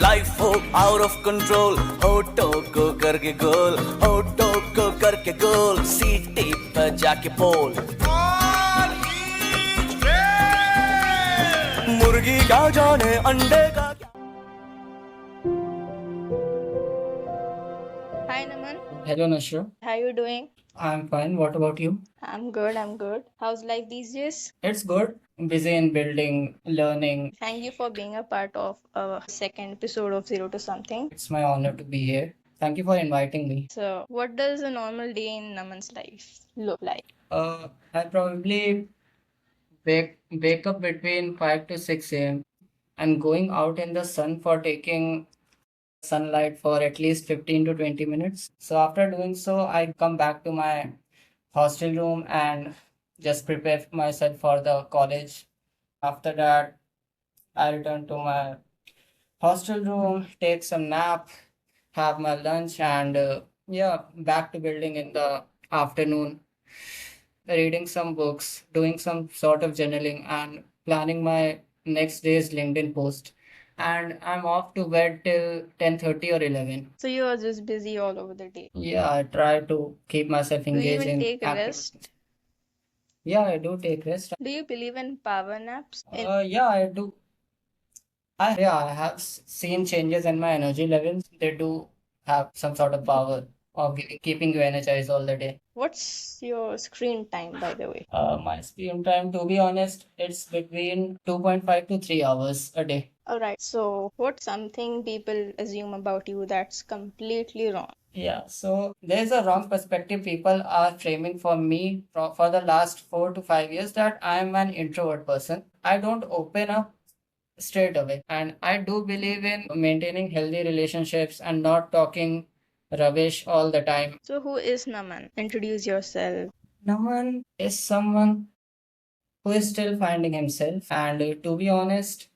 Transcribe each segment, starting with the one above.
Life हो out of control, होठों को करके गोल, होठों को करके गोल, सीटी पर जाके बोल, मुर्गी क्या जाने अंडे का क्या। Hi Naman, Hello, Nashrah. how you doing? I'm fine. What about you? I'm good, I'm good. How's life these days? It's good. Busy in building, learning. Thank you for being a part of our second episode of Zero to Something. It's my honor to be here. Thank you for inviting me. So, what does a normal day in Naman's life look like? I probably wake up between 5 to 6 a.m. and going out in the sun for taking sunlight for at least 15 to 20 minutes. So after doing so, I come back to my hostel room and just prepare myself for the college. After that, I return to my hostel room, take some nap, have my lunch, and yeah, back to building in the afternoon, reading some books, doing some sort of journaling, and planning my next day's LinkedIn post. And I'm off to bed till 10:30 or 11. So, you are just busy all over the day. Yeah, I try to keep myself Do you engaged even in take activities. rest? Yeah, I do take rest. Do you believe in power naps? Yeah, I do. I have seen changes in my energy levels. They do have some sort of power of keeping you energized all the day. What's your screen time, by the way? My screen time, to be honest, it's between 2.5 to 3 hours a day. Alright, so what's something people assume about you that's completely wrong? Yeah, so there's a wrong perspective people are framing for me for the last 4 to 5 years that I'm an introvert person. I don't open up straight away. And I do believe in maintaining healthy relationships and not talking rubbish all the time. So, who is Naman? Introduce yourself. Naman is someone who is still finding himself, and to be honest,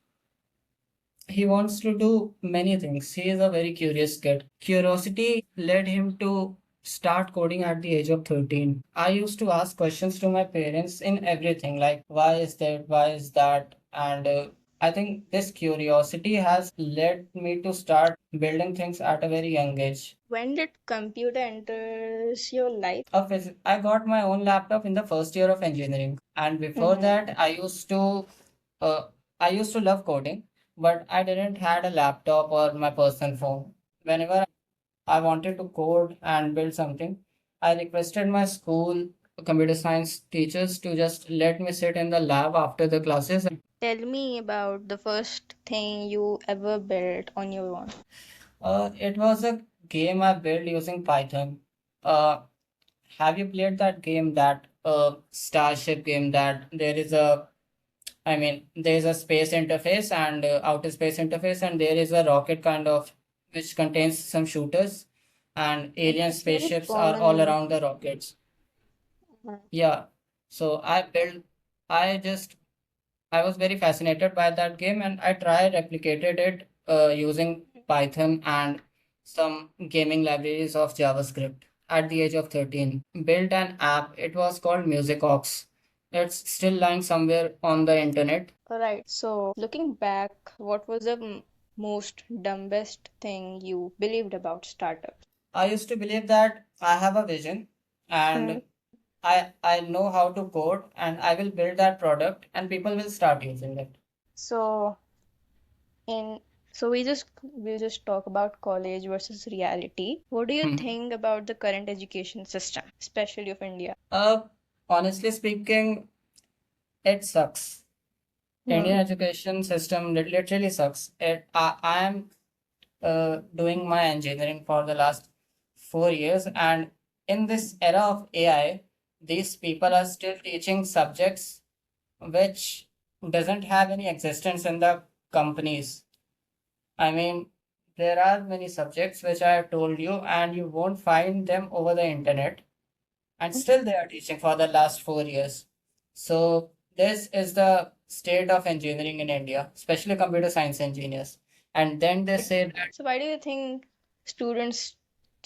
he wants to do many things. He is a very curious kid. Curiosity led him to start coding at the age of 13. I used to ask questions to my parents in everything like, why is that? Why is that? And I think this curiosity has led me to start building things at a very young age. When did computer enters your life? I got my own laptop in the first year of engineering, and before Mhm. that, uh, I used to love coding, but I didn't had a laptop or my personal phone. Whenever I wanted to code and build something, I requested my school computer science teachers to just let me sit in the lab after the classes. Tell me about the first thing you ever built on your own. It was a game I built using Python. Uh, have you played that game, that Starship game, that there's a space interface and outer space interface, and there is a rocket kind of which contains some shooters, and alien It's very spaceships are all common. around the rockets. Mhm. Yeah. So I just, I was very fascinated by that game and I tried replicated it using Python and some gaming libraries of JavaScript at the age of 13. Built an app. It was called MusicOx. It's still lying somewhere on the internet. Alright, so looking back, what was the most dumbest thing you believed about startups? I used to believe that I have a vision Hmm. and I know how to code and I will build that product and people will start using it. So in so we'll just talk about college versus reality. What do you Hmm. think about the current education system, especially of India? Honestly speaking, it sucks. Hmm. Indian education system literally sucks. I am doing my engineering for the last 4 years, and in this era of AI, these people are still teaching subjects which doesn't have any existence in the companies. I mean, there are many subjects which I have told you, and you won't find them over the internet, and still they are teaching for the last 4 years. So this is the state of engineering in India, especially computer science engineers. And then they say that So why do you think students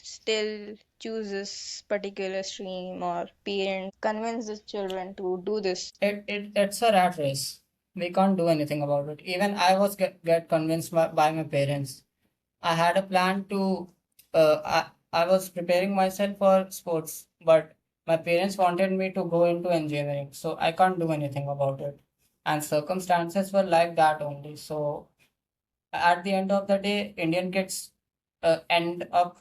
still choose this particular stream or parents convince the children to do this? it's a rat race. We can't do anything about it. Even I was get convinced by my parents. I had a plan to, I was preparing myself for sports, but my parents wanted me to go into engineering, so I can't do anything about it. And circumstances were like that only. So at the end of the day, Indian kids end up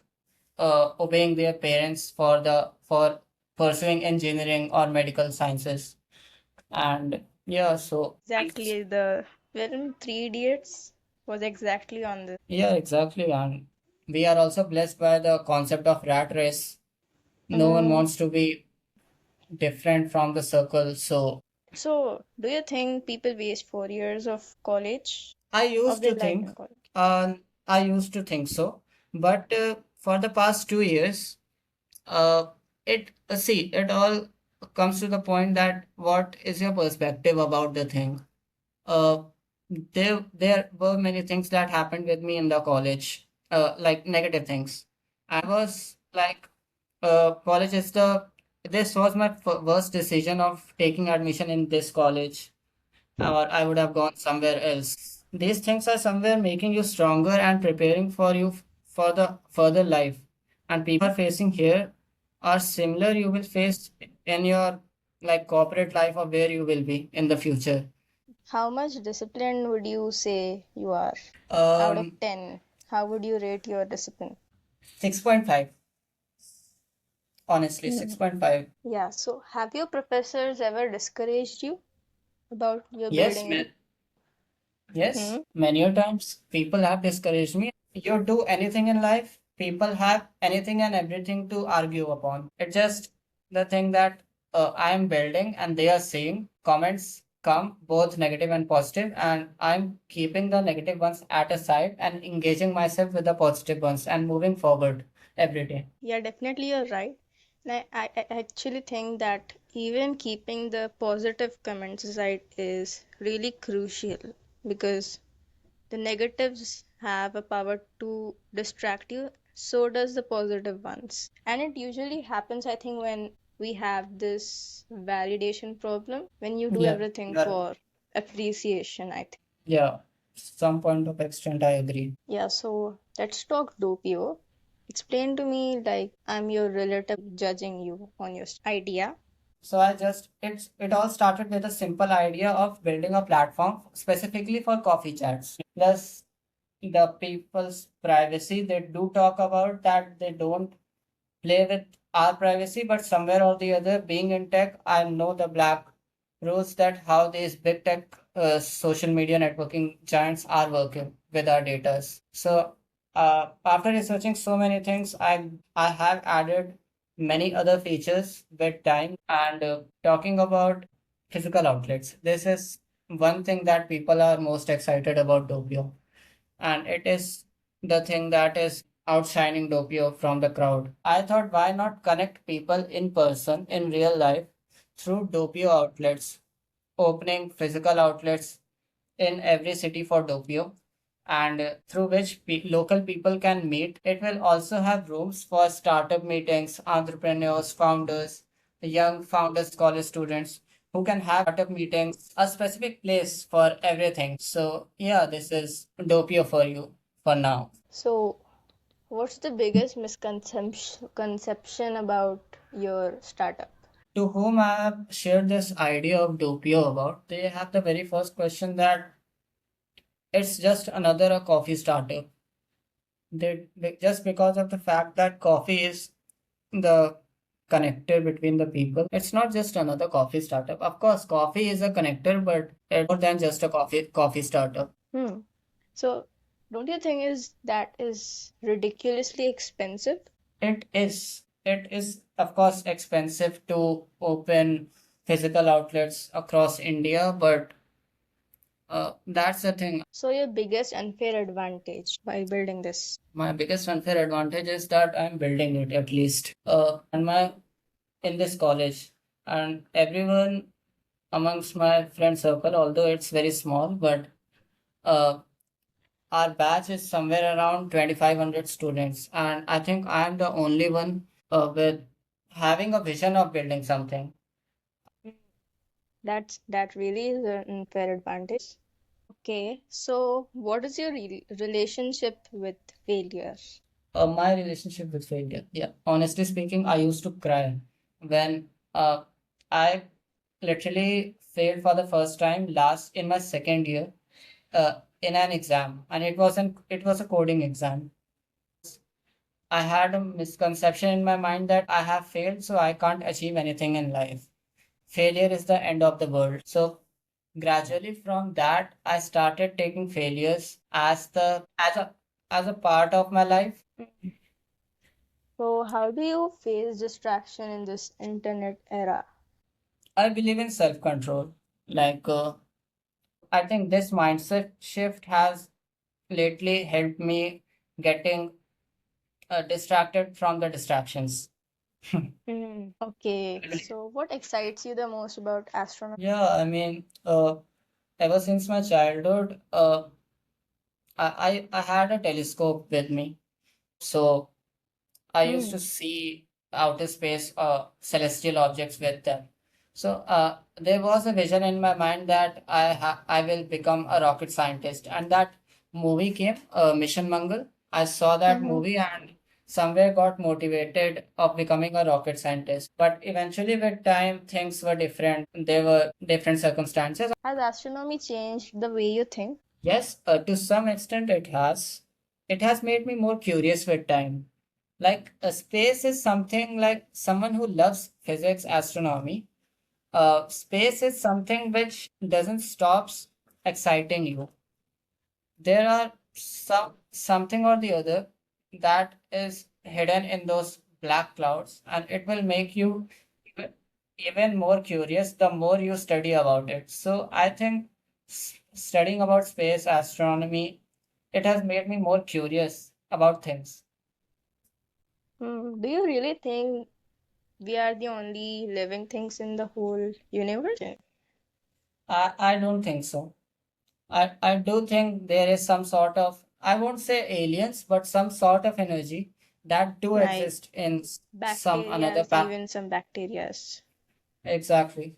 obeying their parents for pursuing engineering or medical sciences. And yeah, so Exactly, the film Three Idiots was exactly on this. yeah, exactly. And we are also blessed by the concept of rat race. No one Mm, wants to be different from the circle. So so, do you think people waste 4 years of college, I of used their to life think, in college? I used to think so. But for the past 2 years, uh, it all comes to the point that what is your perspective about the thing? Uh, there were many things that happened with me in the college, like negative things. I was like, college is the this was my worst decision of taking admission in this college, or I would have gone somewhere else. These things are somewhere making you stronger and preparing for you for the further life. And people are facing here are similar you will face in your like corporate life or where you will be in the future. How much disciplined would you say you are? Out of Um, 10, how would you rate your discipline? 6.5, honestly, Hmm. 6.5. Yeah, so have your professors ever discouraged you about your Yes, building man. it? Yes, Hmm. many a times people have discouraged me. You do anything in life, people have anything and everything to argue upon. It's just the thing that I am building and they are seeing comments come both negative and positive, and I'm keeping the negative ones at a side and engaging myself with the positive ones and moving forward every day. Yeah, definitely you're right. And I actually think that even keeping the positive comments aside is really crucial because the negatives have a power to distract you, so does the positive ones. And it usually happens, I think, when we have this validation problem, when you do Yeah, everything yeah, for appreciation, I think. yeah. Some point of extent, I agree. Yeah, so let's talk doppio. Explain to me, like, I'm your relative judging you on your idea. So it all started with a simple idea of building a platform specifically for coffee chats. Plus the people's privacy, they do talk about that they don't play with our privacy, but somewhere or the other, being in tech, I know the black rules that how these big tech social media networking giants are working with our data. So after researching so many things, I have added many other features with time. And talking about physical outlets, this is one thing that people are most excited about doppio, and it is the thing that is outshining doppio from the crowd. I thought, why not connect people in person in real life through doppio outlets, opening physical outlets in every city for doppio, and through which local people can meet. It will also have rooms for startup meetings, entrepreneurs, founders, young founders, college students who can have startup meetings, a specific place for everything. So yeah, this is doppio for you for now. So, what's the biggest conception about your startup? To whom I have shared this idea of doppio about, they have the very first question that it's just another a coffee startup. Just because of the fact that coffee is the connector between the people. It's not just another coffee startup. Of course, coffee is a connector, but it's more than just a coffee startup. Hmm. So, don't you think is that is ridiculously expensive? It is of course expensive to open physical outlets across India, but that's the thing. So, your biggest unfair advantage while building this? My biggest unfair advantage is that I'm building it at least. And my in this college, and everyone amongst my friend circle, although it's very small, but uh, our batch is somewhere around 2,500 students, and I think I am the only one with having a vision of building something. That really is an unfair advantage. Okay, so what is your relationship with failure? My relationship with failure. Yeah, honestly speaking, I used to cry when I literally failed for the first time last in my second year in an exam, and it was a coding exam. I had a misconception in my mind that I have failed, so I can't achieve anything in life. Failure is the end of the world. So gradually from that, I started taking failures as a part of my life. So how do you face distraction in this internet era? I believe in self-control. Like I think this mindset shift has lately helped me getting distracted from the distractions. Okay, so what excites you the most about astronomy? Yeah, I mean, ever since my childhood, I had a telescope with me. So I used to Hmm. see outer space celestial objects with them. So there was a vision in my mind that I will become a rocket scientist. And that movie came, Mission Mangal. I saw that Mm-hmm. movie and somewhere got motivated of becoming a rocket scientist. But eventually with time things were different. There were different circumstances. Has astronomy changed the way you think? Yes, to some extent it has. It has made me more curious with time. Like a space is something like someone who loves physics, astronomy. Space is something which doesn't stops exciting you. There are something or the other that is hidden in those black clouds, and it will make you even even more curious the more you study about it. So I think studying about space, astronomy, it has made me more curious about things. Do you really think we are the only living things in the whole universe? I don't think so. I do think there is some sort of, I won't say aliens, but some sort of energy that do Like exist in some another bacterias, path. even some bacterias. Exactly.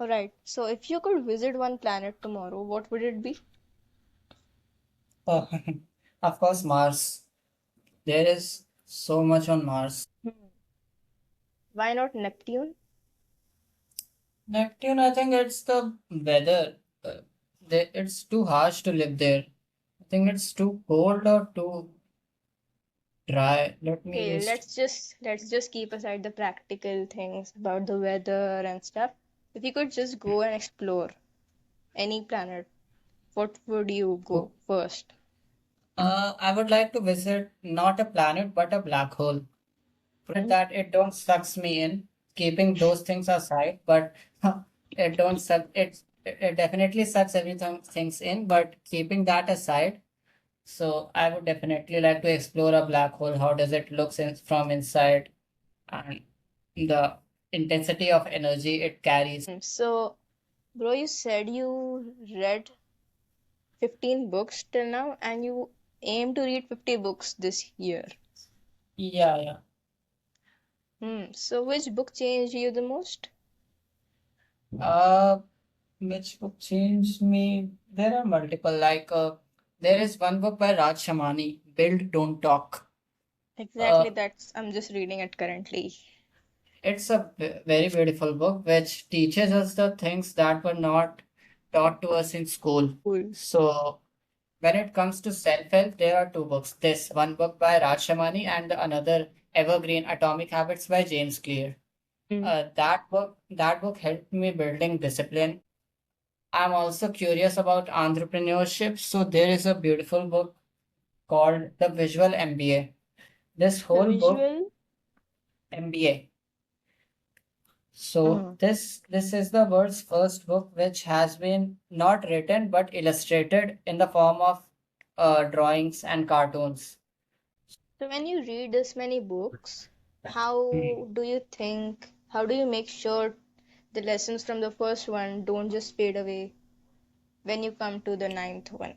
Alright, so if you could visit one planet tomorrow, what would it be? Oh, of course, Mars. There is so much on Mars. Hmm. Why not Neptune? Neptune, I think it's the weather. Uh, it's too harsh to live there. I think it's too cold or too dry. Let me Okay, just. let's just keep aside the practical things about the weather and stuff. If you could just go and explore any planet, what would you go first? I would like to visit not a planet but a black hole. Hmm. That it don't sucks me in, keeping those things aside, but it don't suck it definitely sucks everything things in, but keeping that aside, so I would definitely like to explore a black hole. How does it look from inside, and the intensity of energy it carries. So, bro, you said you read 15 books till now and you aim to read 50 books this year. Yeah, yeah. So which book changed you the most? uh which book changed me? There are multiple, like there is one book by Raj Shamani, Build Don't Talk. Exactly, uh that's I'm just reading it currently. It's a very beautiful book which teaches us the things that were not taught to us in school. Cool. So, when it comes to self-help, there are two books. This one book by Raj Shamani and the another Evergreen Atomic Habits by James Clear. That book helped me building discipline. I'm also curious about entrepreneurship. So there is a beautiful book called The Visual MBA. This The whole book, visual. MBA. So uh this is the world's first book which has been not written but illustrated in the form of drawings and cartoons. So when you read this many books, how do you make sure the lessons from the first one don't just fade away when you come to the ninth one?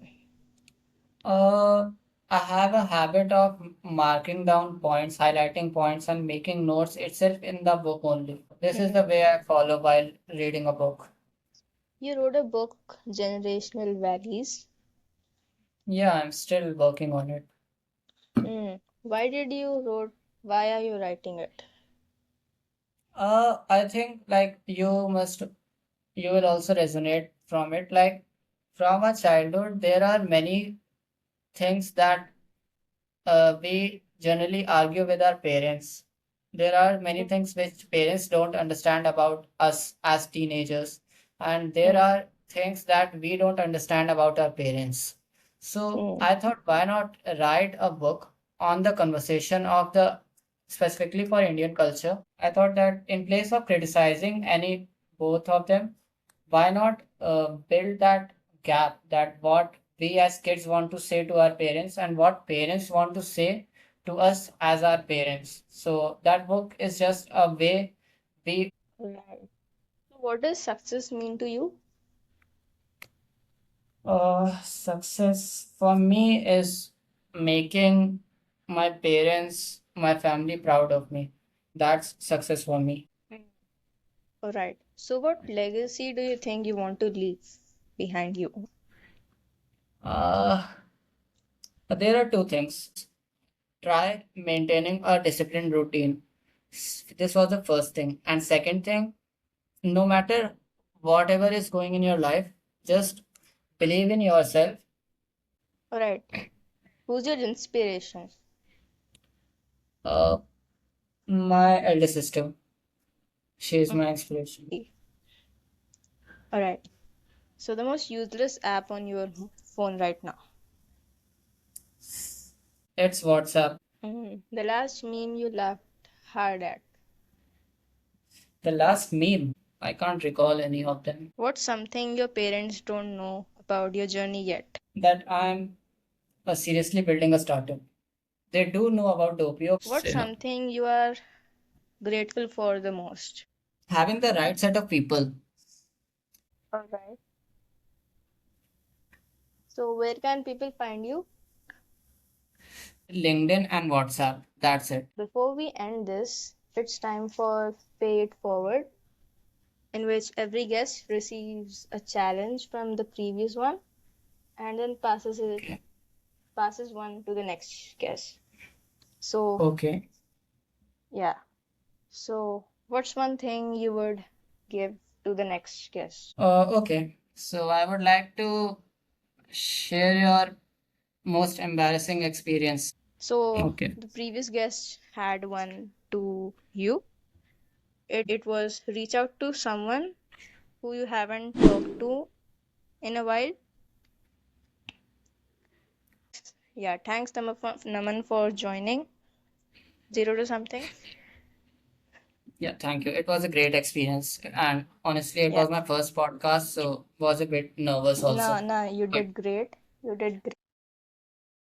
Uh, I have a habit of marking down points, highlighting points, and making notes itself in the book only. This is the way I follow while reading a book. You wrote a book, Generational Valleys. Yeah, I'm still working on it. Hmm. Why did you wrote? Why are you writing it? I think like you will also resonate from it. Like from our childhood, there are many things that we generally argue with our parents. There are many things which parents don't understand about us as teenagers, and there Hmm. are things that we don't understand about our parents. So Hmm. I thought, why not write a book on the conversation of the specifically for Indian culture? I thought that in place of criticizing any both of them, why not build that gap that what we as kids want to say to our parents and what parents want to say to us as our parents. So that book is just a way we Right. So what does success mean to you? success for me is making my parents, my family proud of me. That's success for me. Hmm. All right. So what legacy do you think you want to leave behind you? Uh, there are two things. Try maintaining a disciplined routine. This was the first thing. And second thing, no matter whatever is going in your life, just believe in yourself. All right. Who's your inspiration? Uh, my elder sister, she is Mm. my inspiration. All right. So the most useless app on your phone right now. It's WhatsApp. The last meme you laughed hard at. The last meme, I can't recall any of them. What's something your parents don't know about your journey yet? That I'm seriously building a startup. They do know about doppio. What's something you are grateful for the most? Having the right set of people. All right. So where can people find you? LinkedIn and WhatsApp. That's it. Before we end this, it's time for Pay It Forward, in which every guest receives a challenge from the previous one and then Okay. passes one to the next guest. So Okay. yeah. So what's one thing you would give to the next guest? Okay. So I would like to share your most embarrassing experience. So Okay. the previous guest had one to you. It was reach out to someone who you haven't talked to in a while. Yeah, thanks Naman for joining. Zero to something. Yeah, thank you. It was a great experience. And honestly, it Yeah. was my first podcast, so was a bit nervous No, also. no, you But did great. You did great.